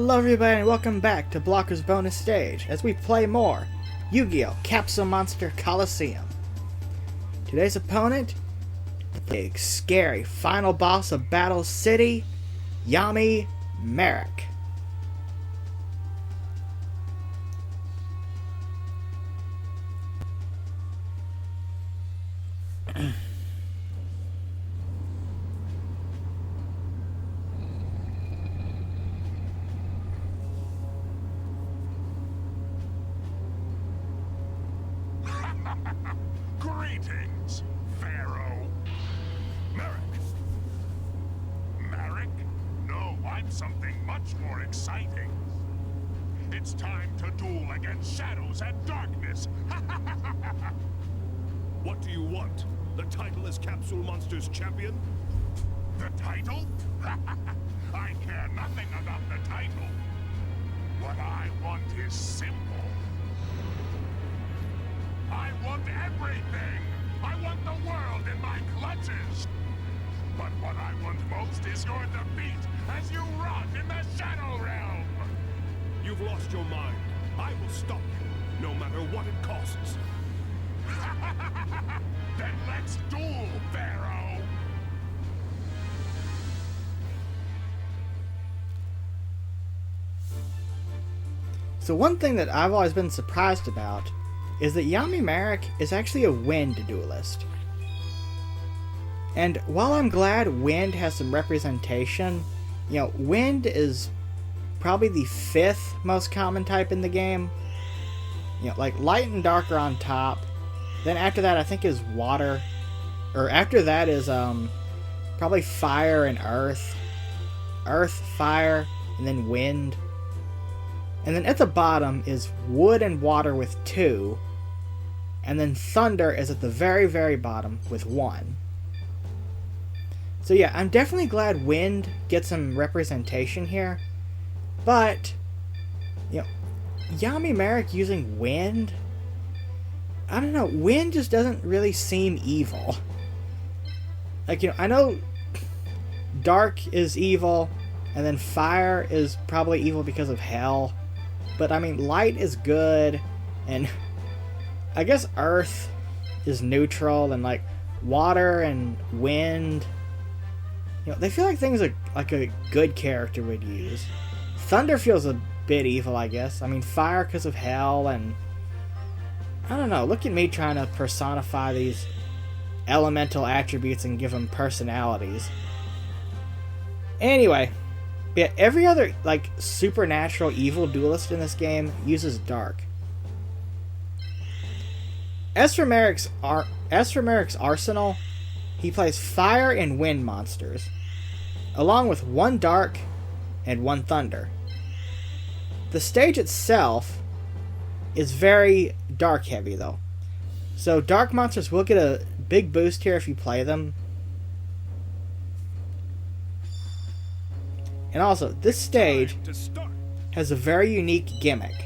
Hello everybody and welcome back to Blocker's bonus stage as we play more Yu-Gi-Oh! Capsule Monster Coliseum. Today's opponent, the big, scary final boss of Battle City, Yami Marik. Greetings, Pharaoh. Marik. Marik? No, I'm something much more exciting. It's time to duel against shadows and darkness. What do you want? The title as Capsule Monsters champion? The title? I care nothing about the title. What I want is simple. I want everything! I want the world in my clutches! But what I want most is your defeat as you rot in the Shadow Realm! You've lost your mind. I will stop you, no matter what it costs. Then let's duel, Pharaoh! So one thing that I've always been surprised about is that Yami Marik is actually a wind duelist. And while I'm glad wind has some representation, you know, wind is probably the 5th most common type in the game. You know, like light and dark are on top. Then after that I think is water. Or after that is probably fire and earth. Earth, fire, and then wind. And then at the bottom is wood and water with 2. And then thunder is at the very, very bottom with 1. So yeah, I'm definitely glad wind gets some representation here. But, you know, Yami Marik using wind? I don't know, wind just doesn't really seem evil. Like, you know, I know dark is evil, and then fire is probably evil because of hell. But I mean, light is good, and I guess earth is neutral, and like water and wind, you know, they feel like things like a good character would use. Thunder feels a bit evil, I guess. I mean, fire because of hell, and I don't know, look at me trying to personify these elemental attributes and give them personalities. Anyway, yeah, every other like supernatural evil duelist in this game uses dark. As for Marik's arsenal, he plays fire and wind monsters, along with 1 dark and 1 thunder. The stage itself is very dark heavy though, so dark monsters will get a big boost here if you play them. And also, this stage has a very unique gimmick.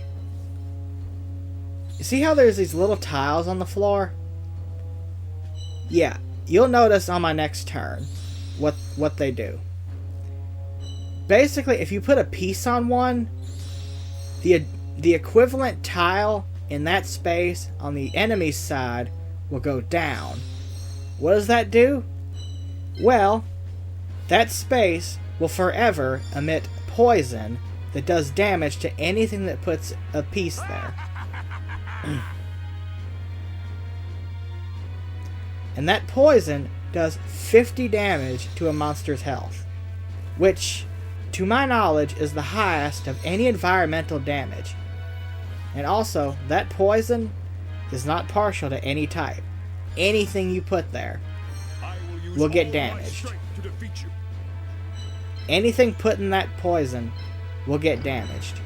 You see how there's these little tiles on the floor? Yeah, you'll notice on my next turn what they do. Basically, if you put a piece on one, the equivalent tile in that space on the enemy's side will go down. What does that do? Well, that space will forever emit poison that does damage to anything that puts a piece there. And that poison does 50 damage to a monster's health, which, to my knowledge, is the highest of any environmental damage. And also, that poison is not partial to any type. Anything you put there will get damaged. Anything put in that poison will get damaged.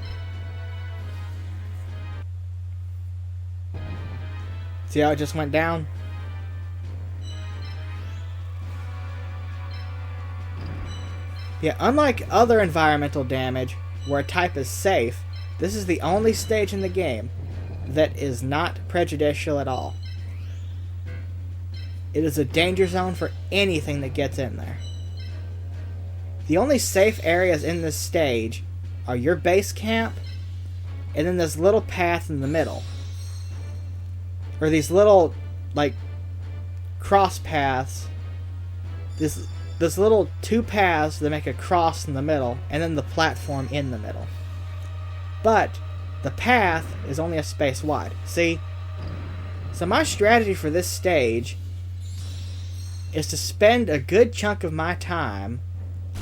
See how it just went down? Yeah, unlike other environmental damage, where a type is safe, this is the only stage in the game that is not prejudicial at all. It is a danger zone for anything that gets in there. The only safe areas in this stage are your base camp, and then this little path in the middle. Or these little, like, cross paths. This little two paths that make a cross in the middle, and then the platform in the middle. But the path is only a space wide. See? So my strategy for this stage is to spend a good chunk of my time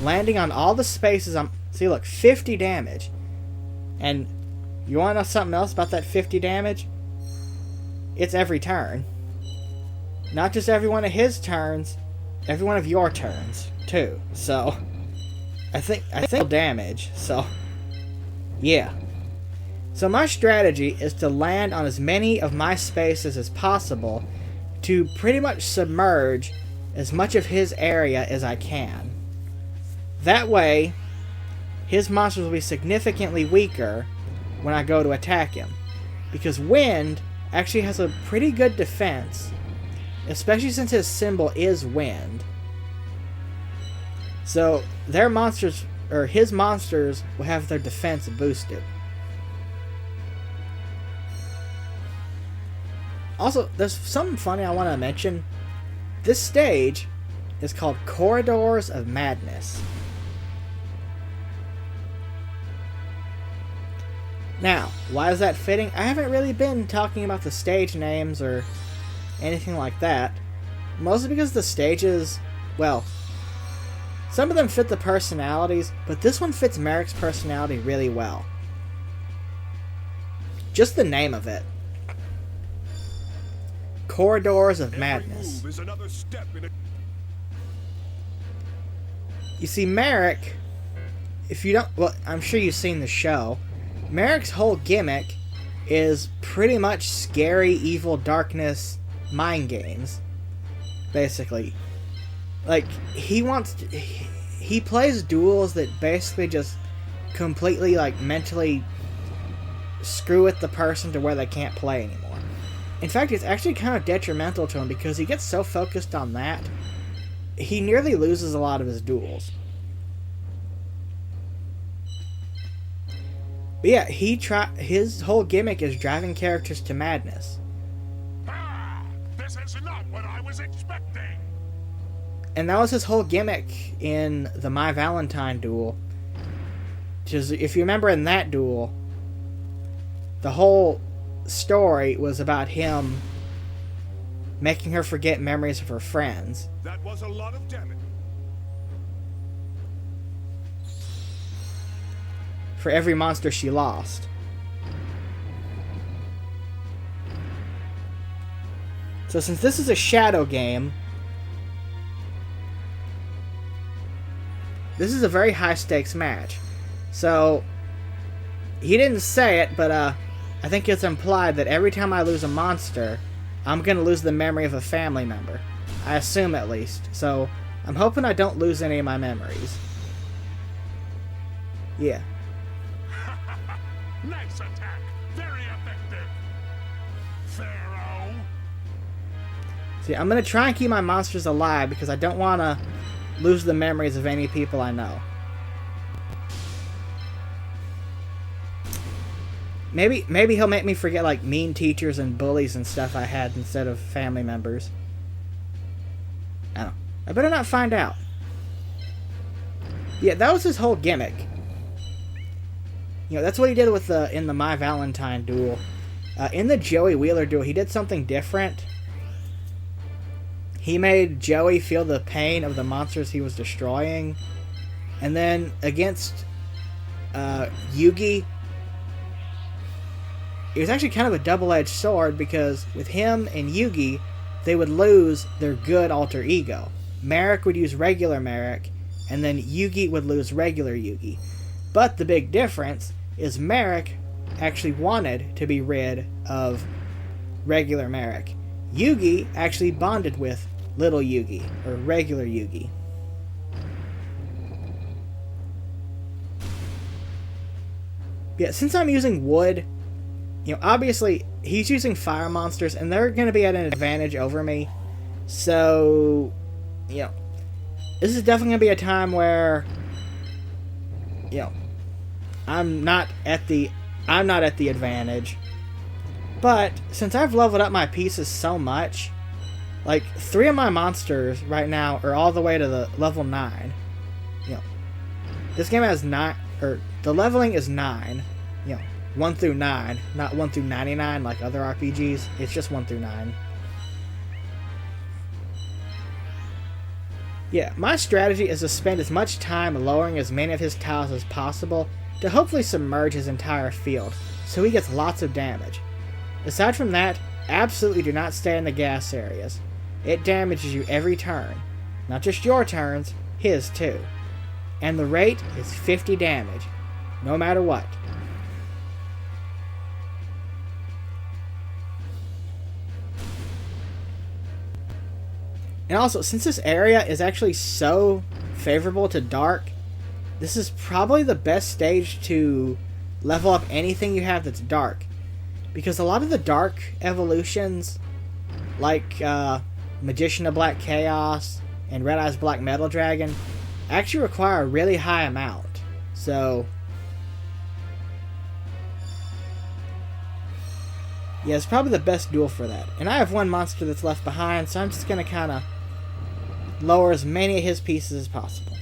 landing on all the spaces I'm... See, look, 50 damage. And you want to know something else about that 50 damage? It's every turn. Not just every one of his turns, every one of your turns, too. So, I think damage, so, yeah. So my strategy is to land on as many of my spaces as possible to pretty much submerge as much of his area as I can. That way, his monsters will be significantly weaker when I go to attack him. Because wind actually has a pretty good defense, especially since his symbol is wind. So their monsters, or his monsters, will have their defense boosted. Also, there's something funny I want to mention. This stage is called Corridors of Madness. Now, why is that fitting? I haven't really been talking about the stage names or anything like that. Mostly because the stages, well, some of them fit the personalities, but this one fits Marik's personality really well. Just the name of it. Corridors of Madness. Every move is another step in You see, Marik, if you don't, well, I'm sure you've seen the show. Marik's whole gimmick is pretty much scary, evil, darkness, mind games. Basically. Like, he plays duels that basically just completely, like, mentally screw with the person to where they can't play anymore. In fact, it's actually kind of detrimental to him because he gets so focused on that, he nearly loses a lot of his duels. But yeah, his whole gimmick is driving characters to madness. Ah, this is not what I was expecting. And that was his whole gimmick in the My Valentine duel. Because if you remember in that duel, the whole story was about him making her forget memories of her friends. That was a lot of damage. For every monster she lost. So since this is a shadow game, this is a very high stakes match. So he didn't say it, but I think it's implied that every time I lose a monster, I'm going to lose the memory of a family member. I assume at least. So I'm hoping I don't lose any of my memories. Yeah. Nice attack. Very effective. Pharaoh. See, I'm going to try and keep my monsters alive because I don't want to lose the memories of any people I know. Maybe he'll make me forget, like, mean teachers and bullies and stuff I had instead of family members. I don't know. I better not find out. Yeah, that was his whole gimmick. You know, that's what he did with in the My Valentine duel. In the Joey Wheeler duel, he did something different. He made Joey feel the pain of the monsters he was destroying. And then against Yugi, it was actually kind of a double-edged sword because with him and Yugi, they would lose their good alter ego. Marik would use regular Marik, and then Yugi would lose regular Yugi. But the big difference is Marik actually wanted to be rid of regular Marik. Yugi actually bonded with little Yugi, or regular Yugi. Yeah, since I'm using wood, you know, obviously he's using fire monsters and they're going to be at an advantage over me. So, you know, this is definitely going to be a time where, you know, I'm not at the advantage. But since I've leveled up my pieces so much, like 3 of my monsters right now are all the way to the level 9. You know, this game has 9, or the leveling is 9. You know, 1 through 9, not 1 through 99 like other RPGs. It's just 1 through 9. Yeah, my strategy is to spend as much time lowering as many of his tiles as possible to hopefully submerge his entire field, so he gets lots of damage. Aside from that, absolutely do not stay in the gas areas. It damages you every turn. Not just your turns, his too. And the rate is 50 damage, no matter what. And also, since this area is actually so favorable to dark, this is probably the best stage to level up anything you have that's dark. Because a lot of the dark evolutions, like Magician of Black Chaos and Red Eyes Black Metal Dragon, actually require a really high amount. So, yeah, it's probably the best duel for that. And I have one monster that's left behind, so I'm just going to kind of lower as many of his pieces as possible.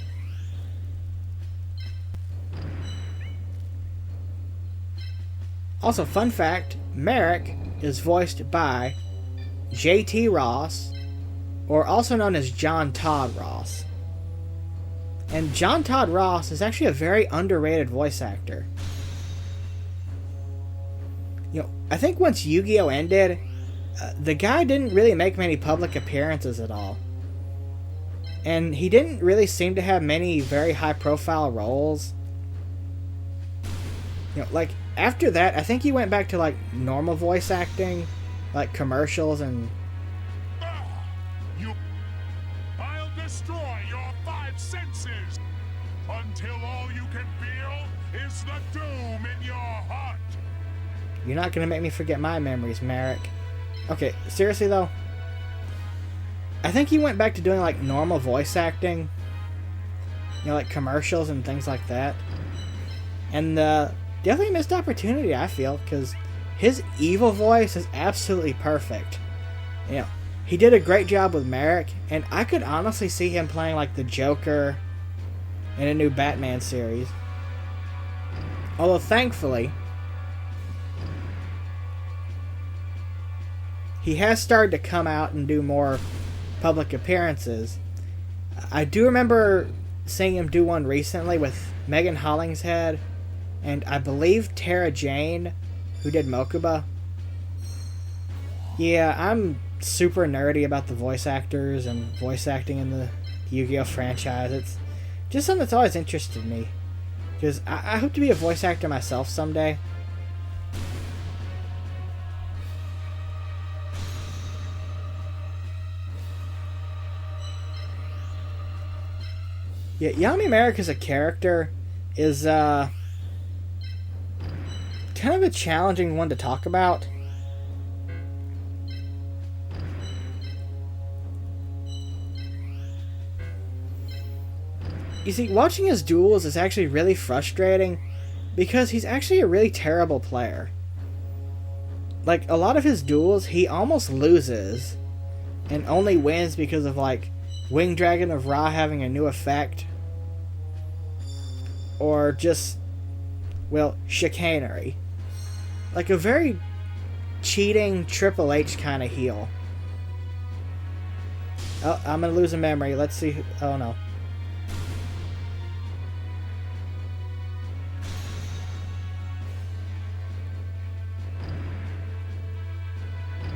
Also, fun fact, Marik is voiced by J.T. Ross, or also known as John Todd Ross. And John Todd Ross is actually a very underrated voice actor. You know, I think once Yu-Gi-Oh! Ended, the guy didn't really make many public appearances at all. And he didn't really seem to have many very high-profile roles. You know, like, after that, I think he went back to, like, normal voice acting, like commercials and... I'll destroy your 5 senses until all you can feel is the doom in your heart. You're not gonna make me forget my memories, Marik. Okay, seriously though, I think he went back to doing, like, normal voice acting. You know, like commercials and things like that. And, definitely a missed opportunity, I feel, because his evil voice is absolutely perfect. You know, he did a great job with Marik, and I could honestly see him playing like the Joker in a new Batman series. Although, thankfully, he has started to come out and do more public appearances. I do remember seeing him do one recently with Megan Hollingshead, and I believe Tara Jane, who did Mokuba. Yeah, I'm super nerdy about the voice actors and voice acting in the Yu-Gi-Oh! Franchise. It's just something that's always interested me. Because I hope to be a voice actor myself someday. Yeah, Yami Marik as a character is, kind of a challenging one to talk about. You see, watching his duels is actually really frustrating because he's actually a really terrible player. Like, a lot of his duels, he almost loses and only wins because of, like, Winged Dragon of Ra having a new effect, or just, well, chicanery. Like a very cheating Triple H kind of heel. Oh, I'm gonna lose a memory. Let's see. Oh no.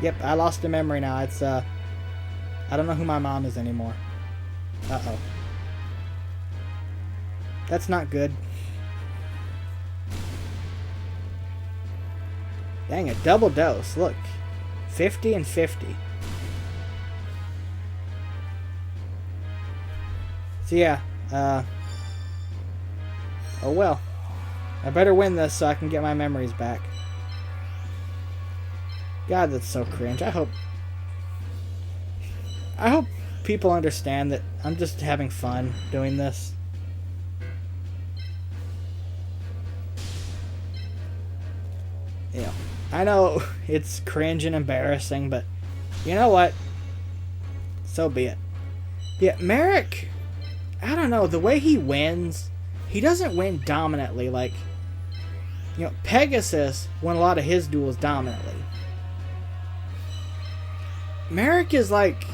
Yep, I lost a memory now. It's I don't know who my mom is anymore. Uh-oh. That's not good. Dang it, double dose. Look. 50 and 50. So yeah, oh well. I better win this so I can get my memories back. God, that's so cringe. I hope people understand that I'm just having fun doing this. You know, I know it's cringe and embarrassing, but you know what? So be it. Yeah, Marik, I don't know, the way he wins, he doesn't win dominantly. Like, you know, Pegasus won a lot of his duels dominantly. Marik is like,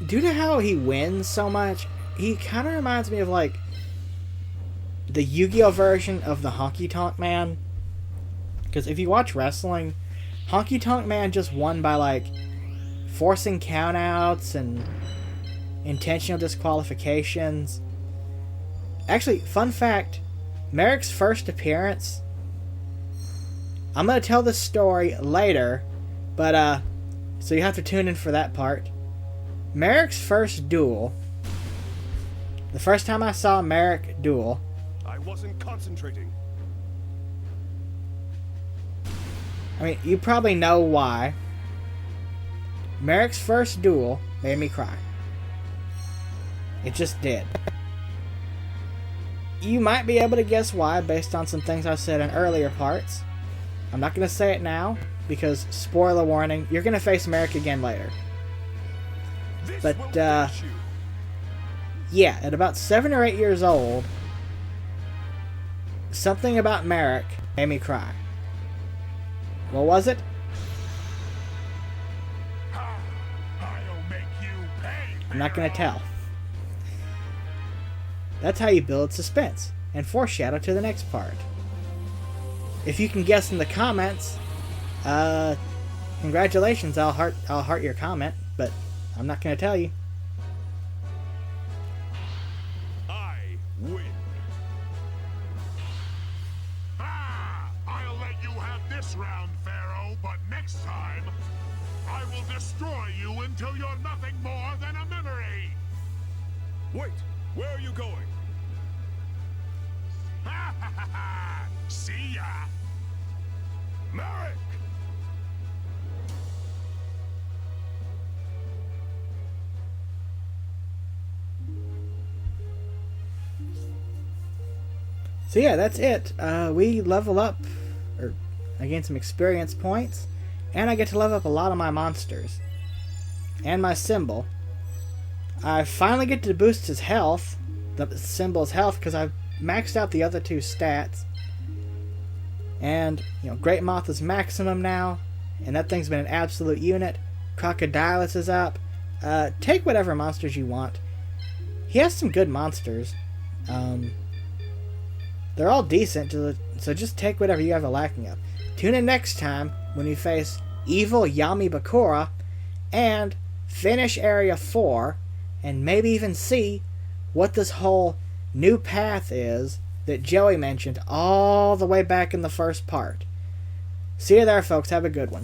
due to how he wins so much, he kind of reminds me of like the Yu-Gi-Oh version of the Honky Tonk Man. Because if you watch wrestling, Honky Tonk Man just won by like forcing countouts and intentional disqualifications. Actually, fun fact, Marik's first appearance, I'm going to tell this story later, but so you have to tune in for that part. Marik's first duel, the first time I saw Marik duel, I wasn't concentrating. I mean, you probably know why. Marik's first duel made me cry. It just did. You might be able to guess why based on some things I've said in earlier parts. I'm not going to say it now because, spoiler warning, you're going to face Marik again later. But, yeah, at about 7 or 8 years old, something about Marik made me cry. What was it? I'll make you pay. I'm not going to tell. That's how you build suspense and foreshadow to the next part. If you can guess in the comments, congratulations, I'll heart your comment, but I'm not going to tell you. I win. I'll let you have this round, Pharaoh, but next time, I will destroy you until you're nothing more than a memory. Wait, where are you going? See ya. Marik! So yeah, that's it. We level up, or I gain some experience points, and I get to level up a lot of my monsters. And my symbol. I finally get to boost his health, the symbol's health, because I've maxed out the other two stats. And, you know, Great Moth is maximum now, and that thing's been an absolute unit. Crocodilus is up. Take whatever monsters you want. He has some good monsters. They're all decent, so just take whatever you have a lacking of. Tune in next time when we face evil Yami Bakura and finish Area 4 and maybe even see what this whole new path is that Joey mentioned all the way back in the first part. See you there, folks. Have a good one.